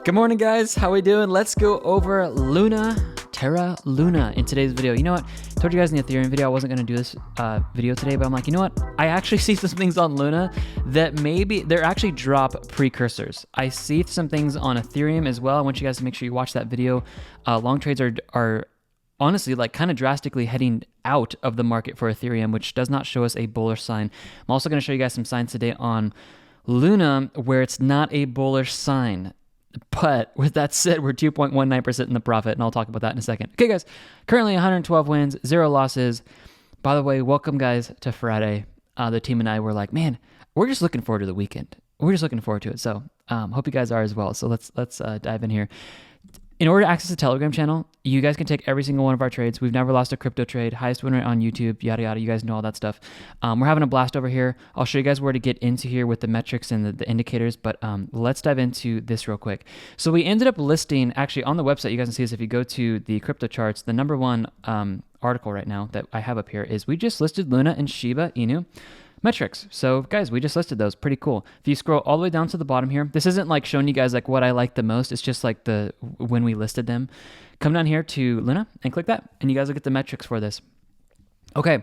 Good morning, guys. How we doing? Let's go over Terra Luna in today's video. You know what? I told you guys in the Ethereum video I wasn't going to do this video today, but I'm like, you know what? I actually see some things on Luna that maybe they're actually drop precursors. I see some things on Ethereum as well. I want you guys to make sure you watch that video. Long trades are honestly like kind of drastically heading out of the market for Ethereum, which does not show us a bullish sign. I'm also going to show you guys some signs today on Luna where it's not a bullish sign. But with that said, we're 2.19% in the profit, and I'll talk about that in a second. Okay, guys, currently 112 wins, 0 losses. By the way, welcome, guys, to Friday. The team and I were like, man, we're just looking forward to the weekend. We're just looking forward to it. So hope you guys are as well. So let's dive in here. In order to access the Telegram channel, you guys can take every single one of our trades. We've never lost a crypto trade, highest win rate on YouTube, yada, yada. You guys know all that stuff. We're having a blast over here. I'll show you guys where to get into here with the metrics and the indicators, but let's dive into this real quick. So we ended up listing, actually on the website, you guys can see this if you go to the crypto charts, the number one article right now that I have up here is we just listed Luna and Shiba Inu metrics. So guys, we just listed those. Pretty cool. If you scroll all the way down to the bottom here, this isn't like showing you guys like what I like the most. It's just like when we listed them. Come down here to Luna and click that, and you guys will get the metrics for this. Okay.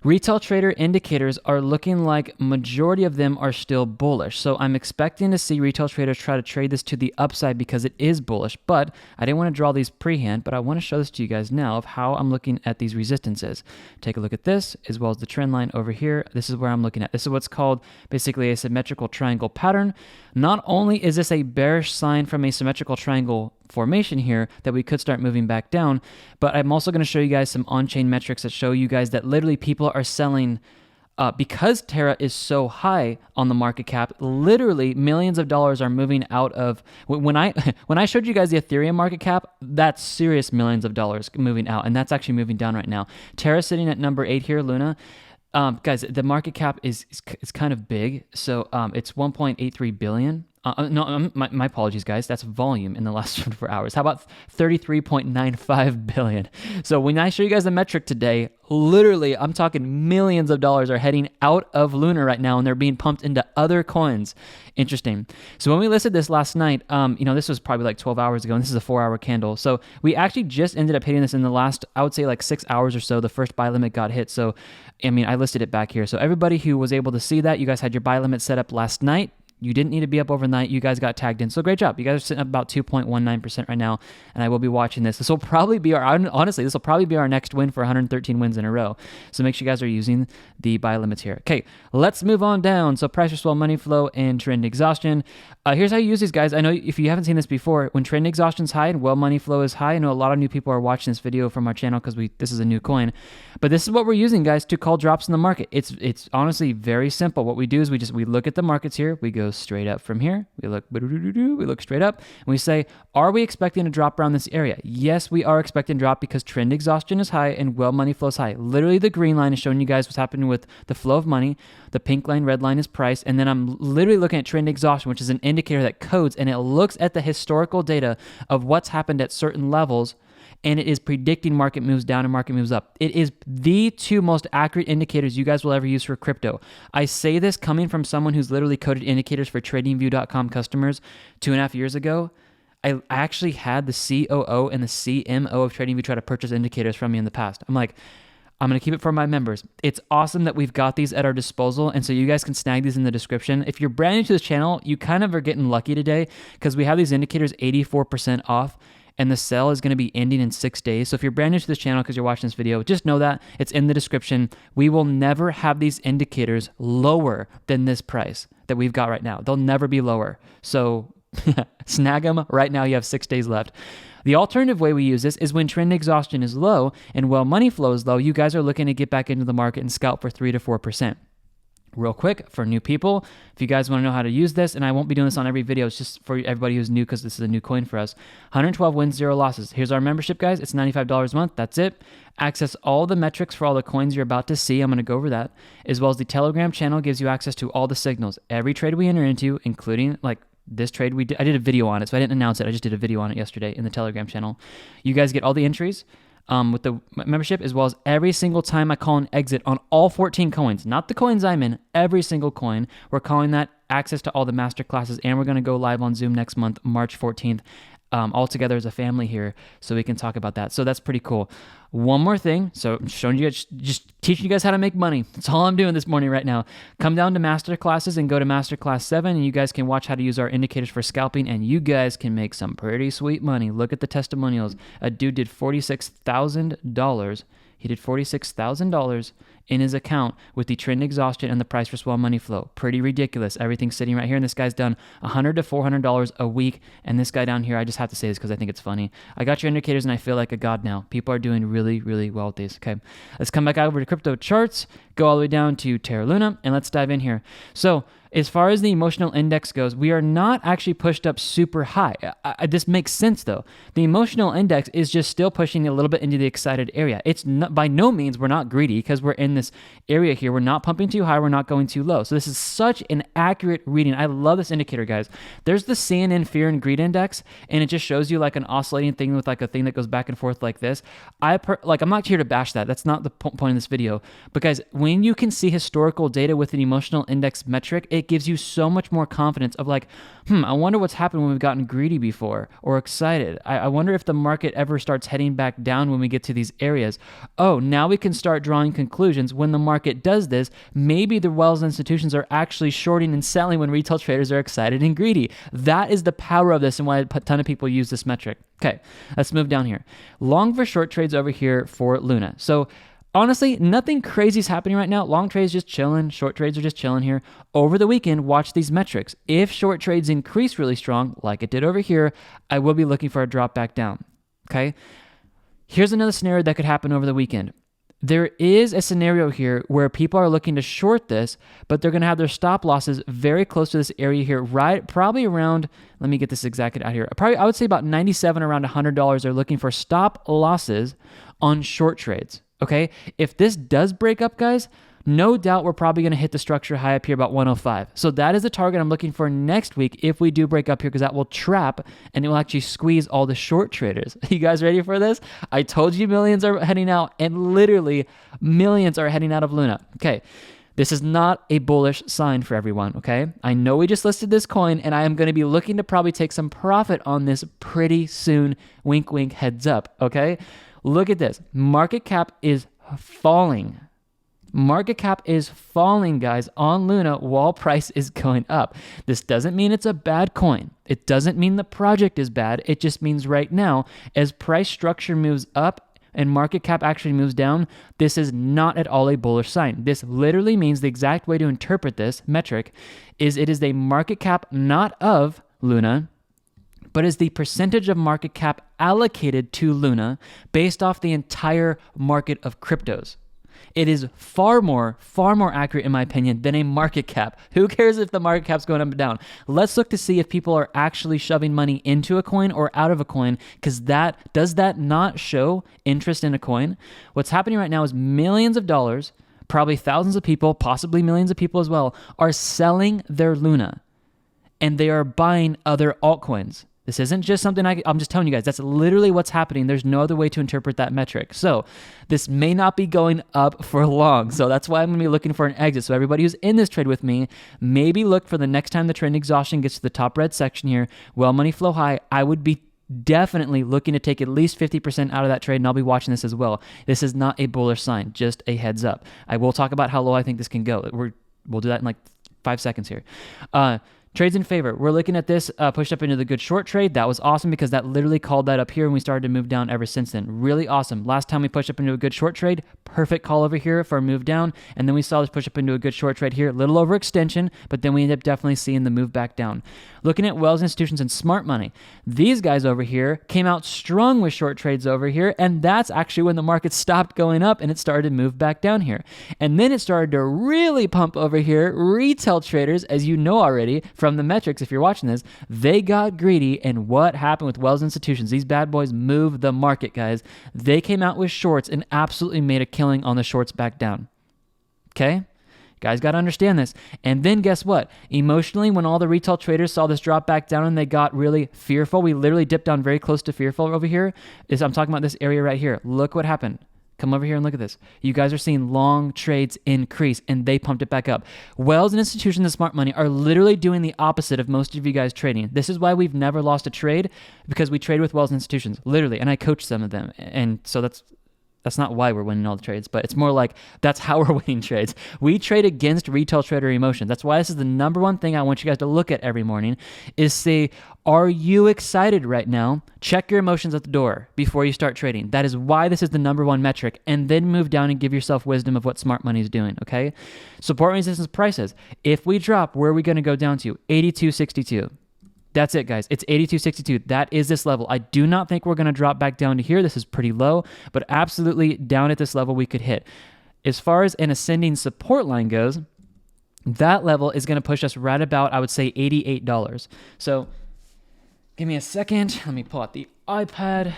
Retail trader indicators are looking like majority of them are still bullish. So I'm expecting to see retail traders try to trade this to the upside because it is bullish, but I didn't want to draw these pre-hand, but I want to show this to you guys now of how I'm looking at these resistances. Take a look at this as well as the trend line over here. This is where I'm looking at. This is what's called basically a symmetrical triangle pattern. Not only is this a bearish sign from a symmetrical triangle formation here that we could start moving back down, but I'm also going to show you guys some on-chain metrics that show you guys that literally people are selling because Terra is so high on the market cap. Literally millions of dollars are moving out of when I showed you guys the Ethereum market cap, that's serious millions of dollars moving out, and that's actually moving down right now. Terra sitting at number 8 here, Luna. Guys, the market cap is kind of big, so it's 1.83 billion. No, my apologies, guys. That's volume in the last 24 hours. How about 33.95 billion? So when I show you guys the metric today, literally, I'm talking millions of dollars are heading out of Luna right now, and they're being pumped into other coins. Interesting. So when we listed this last night, this was probably like 12 hours ago, and this is a 4-hour candle. So we actually just ended up hitting this in the last, I would say like 6 hours or so. The first buy limit got hit. So, I listed it back here. So everybody who was able to see that, you guys had your buy limit set up last night. You didn't need to be up overnight. You guys got tagged in. So great job. You guys are sitting up about 2.19% right now, and I will be watching this. This will probably be our next win for 113 wins in a row. So make sure you guys are using the buy limits here. Okay, let's move on down. So price swell, money flow, and trend exhaustion. Here's how you use these, guys. I know if you haven't seen this before, when trend exhaustion is high and well money flow is high, I know a lot of new people are watching this video from our channel because this is a new coin. But this is what we're using, guys, to call drops in the market. It's honestly very simple. What we do is we look at the markets here. We go straight up from here. We look straight up, and we say, are we expecting a drop around this area? Yes, we are expecting a drop because trend exhaustion is high and well money flow is high. Literally, the green line is showing you guys what's happening with the flow of money. The pink line, red line is price, and then I'm literally looking at trend exhaustion, which is an indicator that codes, and it looks at the historical data of what's happened at certain levels, and it is predicting market moves down and market moves up. It is the two most accurate indicators you guys will ever use for crypto. I say this coming from someone who's literally coded indicators for tradingview.com customers 2.5 years ago. I actually had the COO and the CMO of TradingView try to purchase indicators from me in the past. I'm like, I'm going to keep it for my members. It's awesome that we've got these at our disposal, and so you guys can snag these in the description. If you're brand new to this channel, you kind of are getting lucky today because we have these indicators 84% off, and the sale is going to be ending in 6 days. So if you're brand new to this channel because you're watching this video, just know that it's in the description. We will never have these indicators lower than this price that we've got right now. They'll never be lower. So snag them right now. You have 6 days left. The alternative way we use this is when trend exhaustion is low and well money flow is low, you guys are looking to get back into the market and scalp for 3 to 4%. Real quick, for new people, if you guys want to know how to use this, and I won't be doing this on every video, it's just for everybody who's new because this is a new coin for us. 112 wins, 0 losses. Here's our membership, guys. It's $95 a month. That's it. Access all the metrics for all the coins you're about to see. I'm going to go over that. As well as the Telegram channel gives you access to all the signals. Every trade we enter into, including like this trade I did a video on it, so I didn't announce it. I just did a video on it yesterday in the Telegram channel. You guys get all the entries. with the membership, as well as every single time I call an exit on all 14 coins, not the coins I'm in, every single coin. We're calling that access to all the master classes, and we're going to go live on Zoom next month, March 14th, all together as a family here, so we can talk about that. So that's pretty cool. One more thing. So I'm showing you guys, just teaching you guys how to make money. That's all I'm doing this morning right now. Come down to master classes and go to master class 7, and you guys can watch how to use our indicators for scalping, and you guys can make some pretty sweet money. Look at the testimonials. A dude did $46,000. He did $46,000 in his account with the trend exhaustion and the price for swell money flow. Pretty ridiculous. Everything's sitting right here, and this guy's done $100 to $400 a week. And this guy down here, I just have to say this because I think it's funny. I got your indicators, and I feel like a god now. People are doing really, really well with these. Okay, let's come back over to crypto charts, go all the way down to Terra Luna, and let's dive in here. So as far as the emotional index goes, we are not actually pushed up super high. This makes sense though. The emotional index is just still pushing a little bit into the excited area. It's not, by no means we're not greedy because we're in this area here. We're not pumping too high. We're not going too low. So this is such an accurate reading. I love this indicator, guys. There's the CNN fear and greed index, and it just shows you like an oscillating thing with like a thing that goes back and forth like this. I'm not here to bash that. That's not the point of this video. Because when you can see historical data with an emotional index metric, it gives you so much more confidence of like, I wonder what's happened when we've gotten greedy before or excited. I wonder if the market ever starts heading back down when we get to these areas. Oh, now we can start drawing conclusions. When the market does this, maybe the Wells institutions are actually shorting and selling when retail traders are excited and greedy. That is the power of this and why a ton of people use this metric. Okay, let's move down here. Long for short trades over here for Luna. So honestly, nothing crazy is happening right now. Long trades just chilling. Short trades are just chilling here. Over the weekend, watch these metrics. If short trades increase really strong, like it did over here, I will be looking for a drop back down. Okay? Here's another scenario that could happen over the weekend. There is a scenario here where people are looking to short this, but they're going to have their stop losses very close to this area here, right? Probably around, let me get this exact out here. I would say about 97, around $100. They're looking for stop losses on short trades. Okay, if this does break up, guys, no doubt we're probably going to hit the structure high up here about 105. So that is the target I'm looking for next week if we do break up here, because that will trap and it will actually squeeze all the short traders. You guys ready for this? I told you millions are heading out, and literally millions are heading out of Luna. Okay, this is not a bullish sign for everyone, okay? I know we just listed this coin, and I am going to be looking to probably take some profit on this pretty soon. Wink, wink, heads up, okay? Look at this. Market cap is falling. Market cap is falling, guys, on Luna while price is going up. This doesn't mean it's a bad coin. It doesn't mean the project is bad. It just means right now, as price structure moves up and market cap actually moves down, this is not at all a bullish sign. This literally means the exact way to interpret this metric is it is a market cap not of Luna, but is the percentage of market cap allocated to Luna based off the entire market of cryptos. It is far more accurate, in my opinion, than a market cap. Who cares if the market cap's going up and down? Let's look to see if people are actually shoving money into a coin or out of a coin, because does that not show interest in a coin? What's happening right now is millions of dollars, probably thousands of people, possibly millions of people as well, are selling their Luna, and they are buying other altcoins. This isn't just something I'm just telling you guys. That's literally what's happening. There's no other way to interpret that metric. So this may not be going up for long. So that's why I'm going to be looking for an exit. So everybody who's in this trade with me, maybe look for the next time the trend exhaustion gets to the top red section here, well money flow high, I would be definitely looking to take at least 50% out of that trade, and I'll be watching this as well. This is not a bullish sign, just a heads up. I will talk about how low I think this can go. We'll do that in like 5 seconds here. Trades in favor. We're looking at this pushed up into the good short trade. That was awesome because that literally called that up here and we started to move down ever since then. Really awesome. Last time we pushed up into a good short trade, perfect call over here for a move down. And then we saw this push up into a good short trade here, little overextension, but then we ended up definitely seeing the move back down. Looking at Wells Institutions and Smart Money. These guys over here came out strong with short trades over here, and that's actually when the market stopped going up and it started to move back down here. And then it started to really pump over here. Retail traders, as you know already from the metrics, if you're watching this, they got greedy, and what happened with Wells Institutions? These bad boys moved the market, guys. They came out with shorts and absolutely made a killing on the shorts back down. Okay? Guys got to understand this. And then guess what? Emotionally, when all the retail traders saw this drop back down and they got really fearful, we literally dipped down very close to fearful over here. I'm talking about this area right here. Look what happened. Come over here and look at this. You guys are seeing long trades increase and they pumped it back up. Wells and institutions and smart money are literally doing the opposite of most of you guys trading. This is why we've never lost a trade, because we trade with Wells and institutions, literally. And I coach some of them. And so that's not why we're winning all the trades, but it's more like that's how we're winning trades. We trade against retail trader emotion. That's why this is the number one thing I want you guys to look at every morning is say, are you excited right now? Check your emotions at the door before you start trading. That is why this is the number one metric, and then move down and give yourself wisdom of what smart money is doing, okay? Support resistance prices. If we drop, where are we going to go down to? 82.62. That's it, guys. It's 82.62. That is this level. I do not think we're going to drop back down to here. This is pretty low, but absolutely down at this level we could hit. As far as an ascending support line goes, that level is going to push us right about, I would say, $88. So give me a second. Let me pull out the iPad.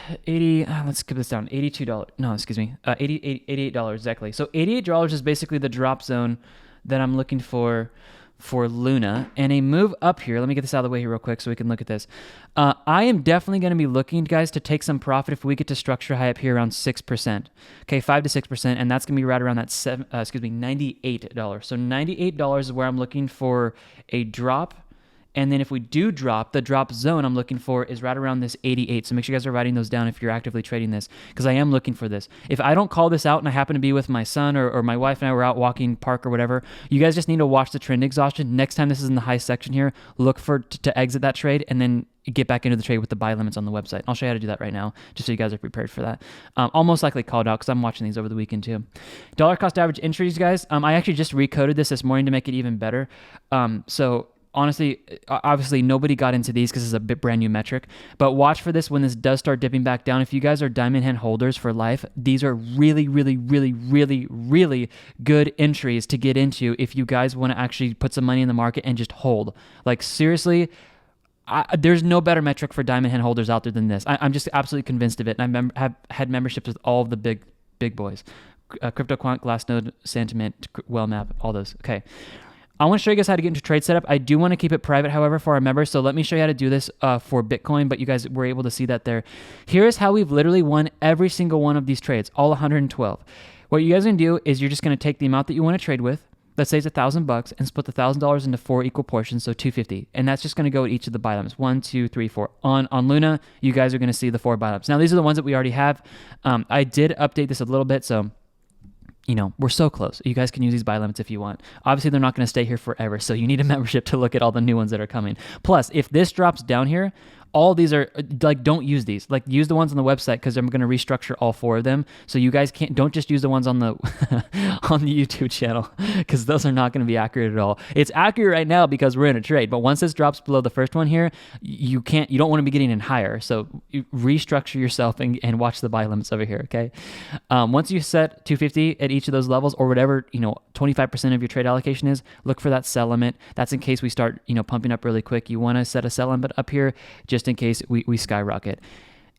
Let's skip this down. $82. No, excuse me. $88 exactly. So $88 is basically the drop zone that I'm looking for Luna, and a move up here. Let me get this out of the way here real quick so we can look at this. I am definitely going to be looking, guys, to take some profit if we get to structure high up here around 6%. Okay, 5 to 6%, and that's going to be right around that $98. So $98 is where I'm looking for a drop. And then if we do drop, the drop zone I'm looking for is right around this 88. So make sure you guys are writing those down if you're actively trading this, because I am looking for this. If I don't call this out and I happen to be with my son or my wife and I were out walking park or whatever, you guys just need to watch the trend exhaustion. Next time this is in the high section here, look for to exit that trade and then get back into the trade with the buy limits on the website. I'll show you how to do that right now, just so you guys are prepared for that. I'll most likely call it out because I'm watching these over the weekend too. Dollar cost average entries, guys. I actually just recoded this morning to make it even better. So honestly, obviously nobody got into these because it's a bit brand new metric, but watch for this when this does start dipping back down. If you guys are diamond hand holders for life, these are really, really, really, really, really good entries to get into if you guys want to actually put some money in the market and just hold. Like seriously, there's no better metric for diamond hand holders out there than this. I'm just absolutely convinced of it. And I have had memberships with all of the big boys, CryptoQuant, Glassnode, Sentiment, Wellmap, all those. Okay. I want to show you guys how to get into trade setup. I do want to keep it private, however, for our members. So let me show you how to do this for Bitcoin, but you guys were able to see that there. Here's how we've literally won every single one of these trades, all 112. What you guys are going to do is you're just going to take the amount that you want to trade with, let's say it's $1,000, and split the $1,000 into 4 equal portions, so $250. And that's just going to go at each of the buy limits, 1, 2, 3, 4. On Luna, you guys are going to see the 4 buy limits. Now, these are the ones that we already have. I did update this a little bit, so we're so close. You guys can use these buy limits if you want. Obviously, they're not going to stay here forever, so you need a membership to look at all the new ones that are coming. Plus, if this drops down here, all these are like, don't use these. Like, use the ones on the website because I'm going to restructure all 4 of them. So you guys don't just use the ones on the on the YouTube channel because those are not going to be accurate at all. It's accurate right now because we're in a trade, but once this drops below the first one here, you don't want to be getting in higher. So you restructure yourself and watch the buy limits over here. Okay. Once you set 250 at each of those levels or whatever 25% of your trade allocation is, look for that sell limit. That's in case we start pumping up really quick. You want to set a sell limit up here just in case we skyrocket.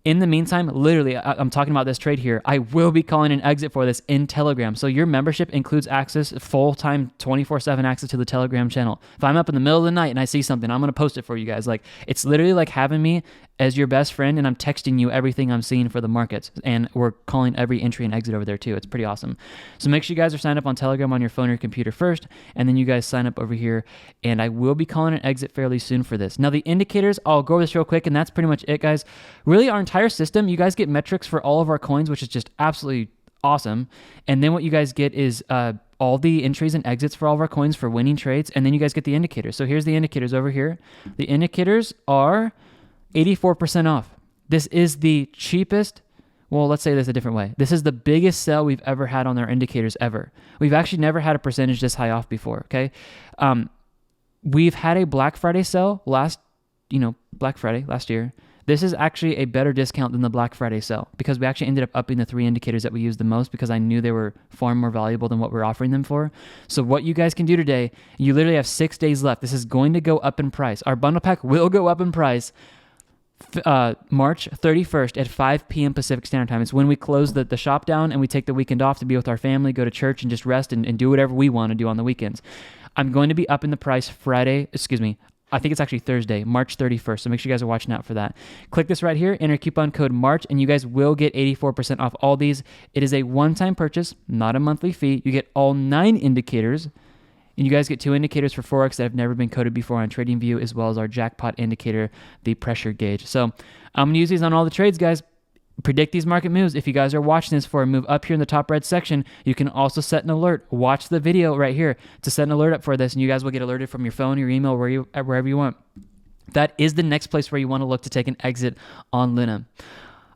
In the meantime, literally, I'm talking about this trade here. I will be calling an exit for this in Telegram. So your membership includes access, full-time 24/7 access to the Telegram channel. If I'm up in the middle of the night and I see something, I'm going to post it for you guys. Like, it's literally like having me as your best friend, and I'm texting you everything I'm seeing for the markets. And we're calling every entry and exit over there too. It's pretty awesome. So make sure you guys are signed up on Telegram on your phone or your computer first, and then you guys sign up over here. And I will be calling an exit fairly soon for this. Now, the indicators, I'll go over this real quick, and that's pretty much it, guys. Really, our entire system, you guys get metrics for all of our coins, which is just absolutely awesome. And then what you guys get is all the entries and exits for all of our coins for winning trades, and then you guys get the indicators. So here's the indicators over here. The indicators are 84% off. This is the cheapest. Well, let's say this a different way. This is the biggest sell we've ever had on our indicators ever. We've actually never had a percentage this high off before, okay? We've had a Black Friday sale Black Friday last year. This is actually a better discount than the Black Friday sale because we actually ended up upping the 3 indicators that we used the most because I knew they were far more valuable than what we're offering them for. So what you guys can do today, you literally have 6 days left. This is going to go up in price. Our bundle pack will go up in price March 31st at 5 p.m. Pacific Standard Time. It's when we close the shop down and we take the weekend off to be with our family, go to church, and just rest and do whatever we want to do on the weekends. I'm going to be up in the price I think it's actually Thursday, March 31st. So make sure you guys are watching out for that. Click this right here, enter coupon code MARCH, and you guys will get 84% off all these. It is a one-time purchase, not a monthly fee. You get all 9 indicators, and you guys get 2 indicators for Forex that have never been coded before on TradingView, as well as our jackpot indicator, the pressure gauge. So I'm going to use these on all the trades, guys. Predict these market moves. If you guys are watching this for a move up here in the top red section, you can also set an alert. Watch the video right here to set an alert up for this, and you guys will get alerted from your phone, your email, wherever you want. That is the next place where you want to look to take an exit on Luna.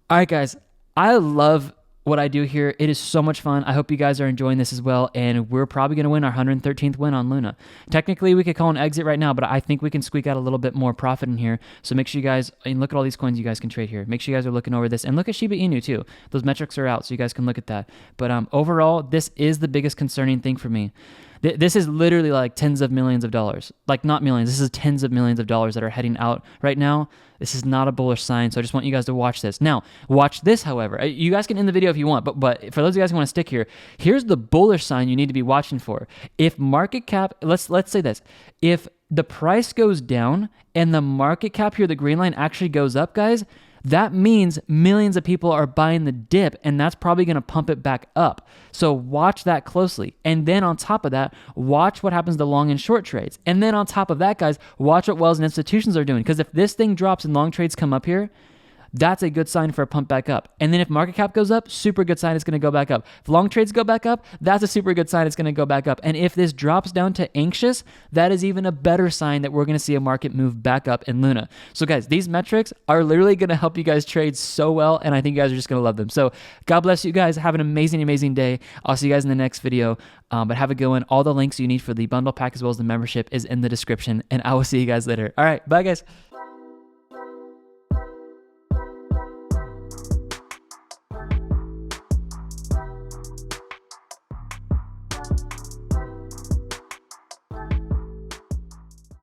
All right, guys, I love what I do here. It is so much fun. I hope you guys are enjoying this as well, and we're probably going to win our 113th win on Luna. Technically, we could call an exit right now, but I think we can squeak out a little bit more profit in here. So make sure you guys, and look at all these coins you guys can trade here. Make sure you guys are looking over this, and look at Shiba Inu too. Those metrics are out, so you guys can look at that. But overall, this is the biggest concerning thing for me. This is literally like tens of millions of dollars. Like not millions, this is tens of millions of dollars that are heading out right now. This is not a bullish sign, so I just want you guys to watch this. Now, watch this, however. You guys can end the video if you want, but for those of you guys who want to stick here, here's the bullish sign you need to be watching for. If market cap, let's say this. If the price goes down and the market cap here, the green line, actually goes up, guys, that means millions of people are buying the dip, and that's probably going to pump it back up. So watch that closely. And then on top of that, watch what happens to long and short trades. And then on top of that, guys, watch what wells and institutions are doing. Because if this thing drops and long trades come up here, that's a good sign for a pump back up. And then if market cap goes up, super good sign it's going to go back up. If long trades go back up, that's a super good sign it's going to go back up. And if this drops down to anxious, that is even a better sign that we're going to see a market move back up in Luna. So guys, these metrics are literally going to help you guys trade so well, and I think you guys are just going to love them. So God bless you guys. Have an amazing, amazing day. I'll see you guys in the next video, but have a good one. All the links you need for the bundle pack as well as the membership is in the description, and I will see you guys later. All right, bye guys.